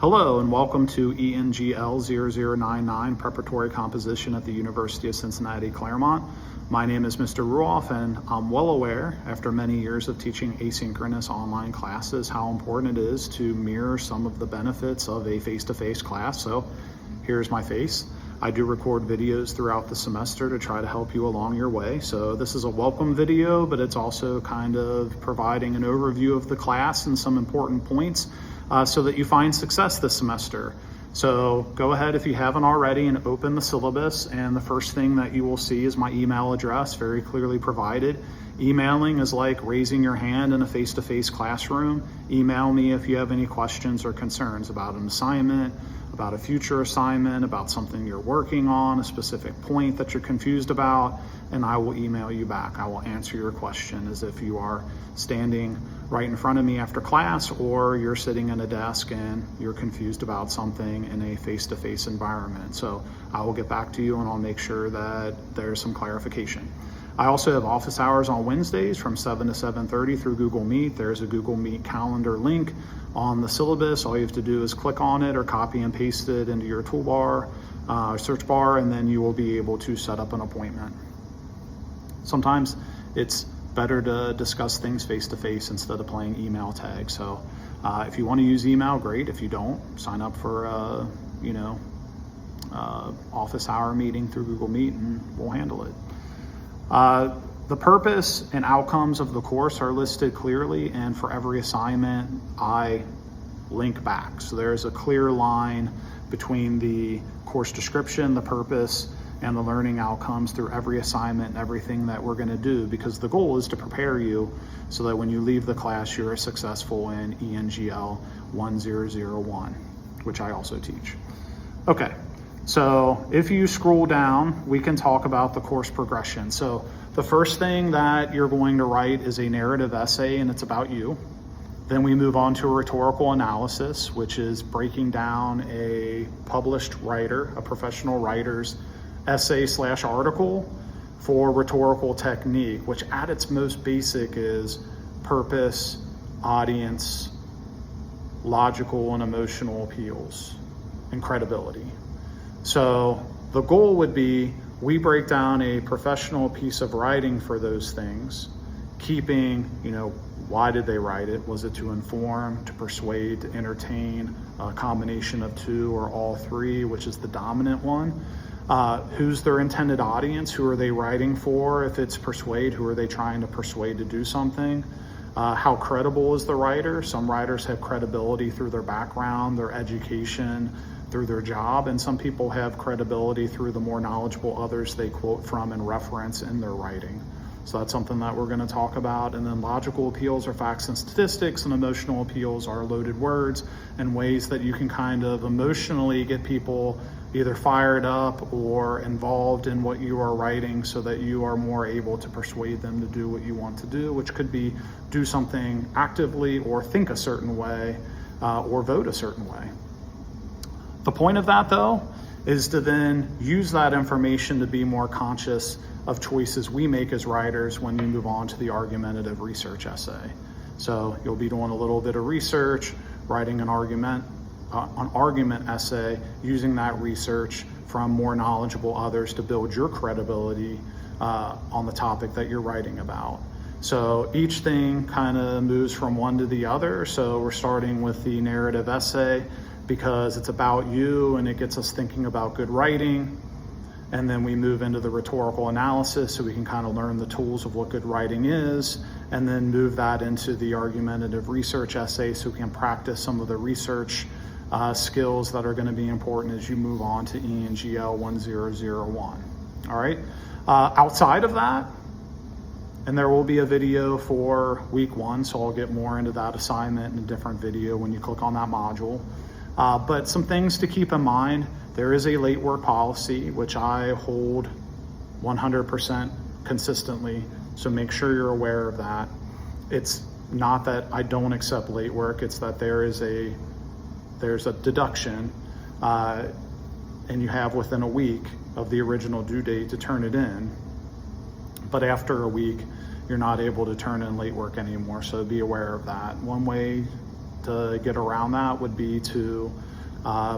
Hello and welcome to ENGL-0099 Preparatory Composition at the University of Cincinnati, Claremont. My name is Mr. Ruoff, and I'm well aware, after many years of teaching asynchronous online classes, how important it is to mirror some of the benefits of a face-to-face class. So here's my face. I do record videos throughout the semester to try to help you along your way. So this is a welcome video, but it's also kind of providing an overview of the class and some important points so that you find success this semester. So go ahead, if you haven't already, and open the syllabus, and the first thing that you will see is my email address, very clearly provided. Emailing is like raising your hand in a face-to-face classroom. Email me if you have any questions or concerns about an assignment, about a future assignment, about something you're working on, a specific point that you're confused about, and I will email you back. I will answer your question as if you are standing right in front of me after class, or you're sitting at a desk and you're confused about something in a face-to-face environment. So I will get back to you and I'll make sure that there's some clarification. I also have office hours on Wednesdays from 7 to 7:30 through Google Meet. There's a Google Meet calendar link on the syllabus. All you have to do is click on it or copy and paste it into your toolbar, search bar, and then you will be able to set up an appointment. Sometimes it's better to discuss things face-to-face instead of playing email tag. So if you want to use email, great. If you don't, sign up for office hour meeting through Google Meet and we'll handle it. The purpose and outcomes of the course are listed clearly, and for every assignment I link back. So there's a clear line between the course description, the purpose, and the learning outcomes through every assignment and everything that we're going to do, because the goal is to prepare you so that when you leave the class you're successful in ENGL-1001, which I also teach. Okay, so if you scroll down, we can talk about the course progression. So the first thing that you're going to write is a narrative essay, and it's about you. Then we move on to a rhetorical analysis, which is breaking down a published writer, a professional writer's essay/article for rhetorical technique, which at its most basic is purpose, audience, logical and emotional appeals, and credibility. So the goal would be, we break down a professional piece of writing for those things, keeping, why did they write it? Was it to inform, to persuade, to entertain, a combination of two or all three, which is the dominant one? Who's their intended audience? Who are they writing for? If it's persuade, who are they trying to persuade to do something? How credible is the writer? Some writers have credibility through their background, their education, through their job, and some people have credibility through the more knowledgeable others they quote from and reference in their writing. So that's something that we're going to talk about. And then logical appeals are facts and statistics, and emotional appeals are loaded words and ways that you can kind of emotionally get people either fired up or involved in what you are writing so that you are more able to persuade them to do what you want to do, which could be do something actively or think a certain way or vote a certain way. The point of that, though, is to then use that information to be more conscious of choices we make as writers when we move on to the argumentative research essay. So you'll be doing a little bit of research, writing an argument essay, using that research from more knowledgeable others to build your credibility on the topic that you're writing about. So each thing kind of moves from one to the other. So we're starting with the narrative essay because it's about you and it gets us thinking about good writing. And then we move into the rhetorical analysis so we can kind of learn the tools of what good writing is, and then move that into the argumentative research essay so we can practice some of the research skills that are going to be important as you move on to ENGL-1001. All right. Outside of that, and there will be a video for week 1, so I'll get more into that assignment in a different video when you click on that module. But some things to keep in mind: there is a late work policy, which I hold 100% consistently, so make sure you're aware of that. It's not that I don't accept late work, it's that there's a deduction, and you have within a week of the original due date to turn it in. But after a week, you're not able to turn in late work anymore, so be aware of that. One way to get around that would be to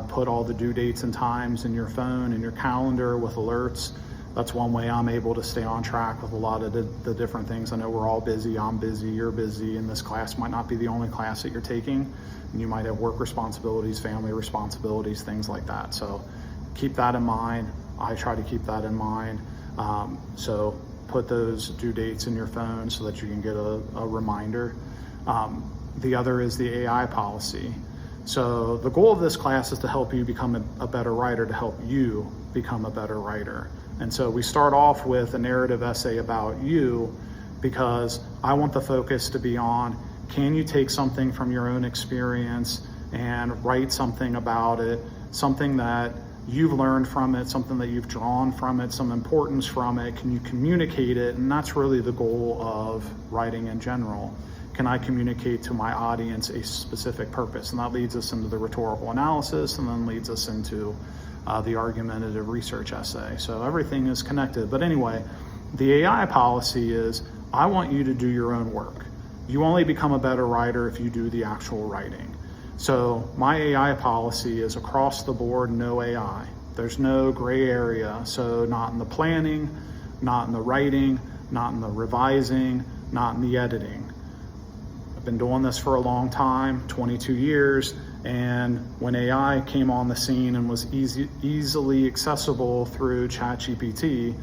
put all the due dates and times in your phone and your calendar with alerts. That's one way I'm able to stay on track with a lot of the different things. I know we're all busy, I'm busy, you're busy, and this class might not be the only class that you're taking. And you might have work responsibilities, family responsibilities, things like that. So keep that in mind. I try to keep that in mind. So put those due dates in your phone so that you can get a reminder. The other is the AI policy. So the goal of this class is to help you become a better writer, to help you become a better writer. And so we start off with a narrative essay about you because I want the focus to be on, can you take something from your own experience and write something about it, something that you've learned from it, something that you've drawn from it, some importance from it, can you communicate it? And that's really the goal of writing in general. Can I communicate to my audience a specific purpose? And that leads us into the rhetorical analysis and then leads us into the argumentative research essay. So everything is connected. But anyway, the AI policy is, I want you to do your own work. You only become a better writer if you do the actual writing. So my AI policy is across the board, no AI. There's no gray area. So not in the planning, not in the writing, not in the revising, not in the editing. I've been doing this for a long time, 22 years, and when AI came on the scene and was easily accessible through ChatGPT,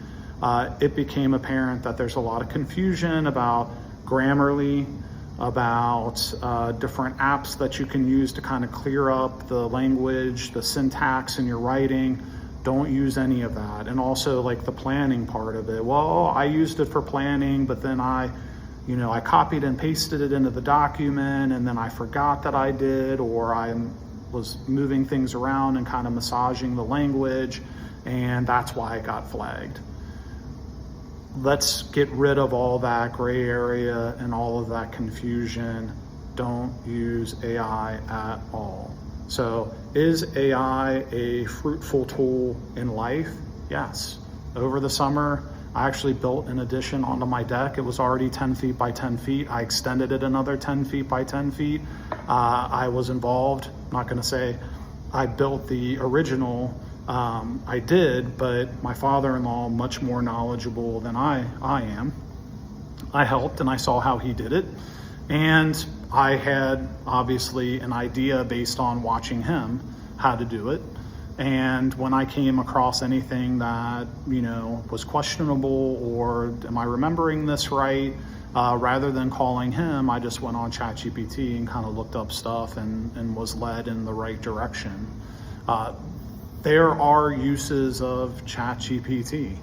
it became apparent that there's a lot of confusion about Grammarly, about different apps that you can use to kind of clear up the language, the syntax in your writing. Don't use any of that. And also like the planning part of it. Well, I used it for planning, but then I copied and pasted it into the document and then I forgot that I did, or I was moving things around and kind of massaging the language, and that's why it got flagged. Let's get rid of all that gray area and all of that confusion. Don't use AI at all. So is AI a fruitful tool in life? Yes. Over the summer, I actually built an addition onto my deck. It was already 10 feet by 10 feet. I extended it another 10 feet by 10 feet. I was involved. I'm not gonna say I built the original. I did, but my father-in-law, much more knowledgeable than I am. I helped and I saw how he did it. And I had obviously an idea based on watching him how to do it. And when I came across anything that, was questionable, or am I remembering this right? Rather than calling him, I just went on ChatGPT and kind of looked up stuff and was led in the right direction. There are uses of ChatGPT,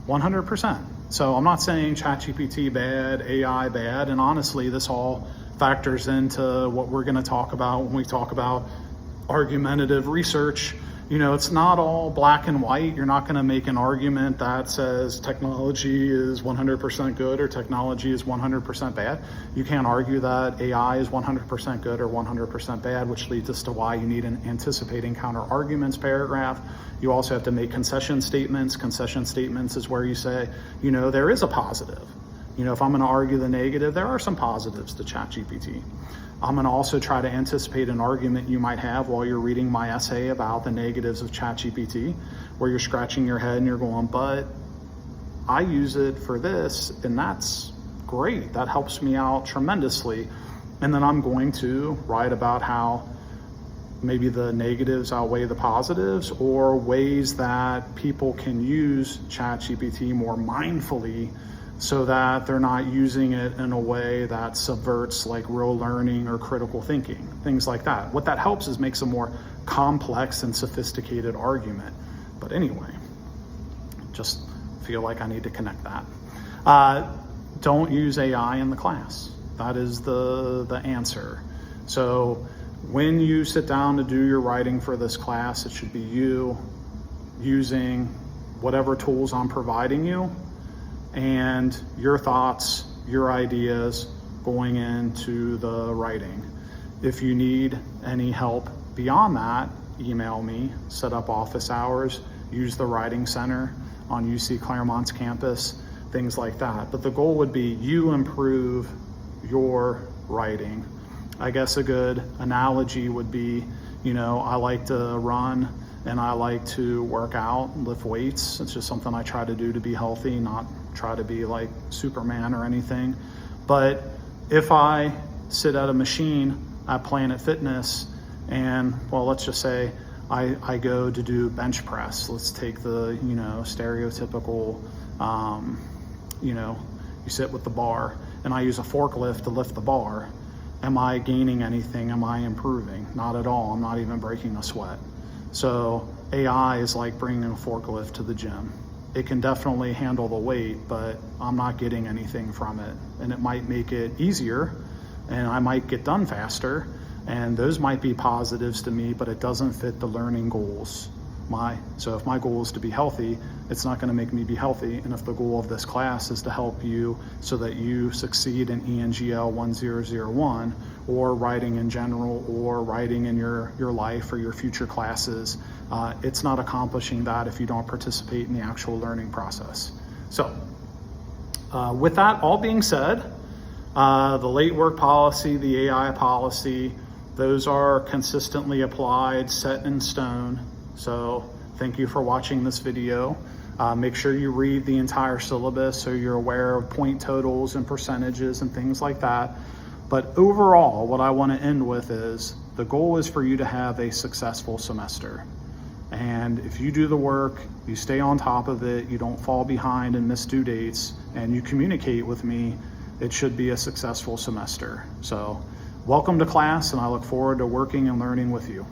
100%. So I'm not saying ChatGPT bad, AI bad, and honestly, this all factors into what we're gonna talk about when we talk about argumentative research. It's not all black and white. You're not gonna make an argument that says technology is 100% good or technology is 100% bad. You can't argue that AI is 100% good or 100% bad, which leads us to why you need an anticipating counter arguments paragraph. You also have to make concession statements. Concession statements is where you say, there is a positive. If I'm gonna argue the negative, there are some positives to ChatGPT. I'm gonna also try to anticipate an argument you might have while you're reading my essay about the negatives of ChatGPT, where you're scratching your head and you're going, but I use it for this, and that's great. That helps me out tremendously. And then I'm going to write about how maybe the negatives outweigh the positives, or ways that people can use ChatGPT more mindfully so that they're not using it in a way that subverts like real learning or critical thinking, things like that. What that helps is makes a more complex and sophisticated argument. But anyway, just feel like I need to connect that. Don't use AI in the class. That is the answer. So when you sit down to do your writing for this class, it should be you using whatever tools I'm providing you, and your thoughts, your ideas going into the writing. If you need any help beyond that, email me, set up office hours, use the Writing Center on UC Claremont's campus, things like that. But the goal would be you improve your writing. I guess a good analogy would be, I like to run and I like to work out, lift weights. It's just something I try to do to be healthy, not try to be like Superman or anything. But if I sit at a machine at Planet Fitness and, well, let's just say I go to do bench press. Let's take the, stereotypical, you sit with the bar, and I use a forklift to lift the bar. Am I gaining anything? Am I improving? Not at all. I'm not even breaking a sweat. So AI is like bringing a forklift to the gym. It can definitely handle the weight, but I'm not getting anything from it. And it might make it easier, and I might get done faster, and those might be positives to me, but it doesn't fit the learning goals. So if my goal is to be healthy, it's not going to make me be healthy. And if the goal of this class is to help you so that you succeed in ENGL-0099 or writing in general or writing in your life or your future classes, it's not accomplishing that if you don't participate in the actual learning process. So with that all being said, the late work policy, the AI policy, those are consistently applied, set in stone. So thank you for watching this video. Make sure you read the entire syllabus so you're aware of point totals and percentages and things like that. But overall, what I want to end with is the goal is for you to have a successful semester. And if you do the work, you stay on top of it, you don't fall behind and miss due dates, and you communicate with me, it should be a successful semester. So welcome to class, and I look forward to working and learning with you.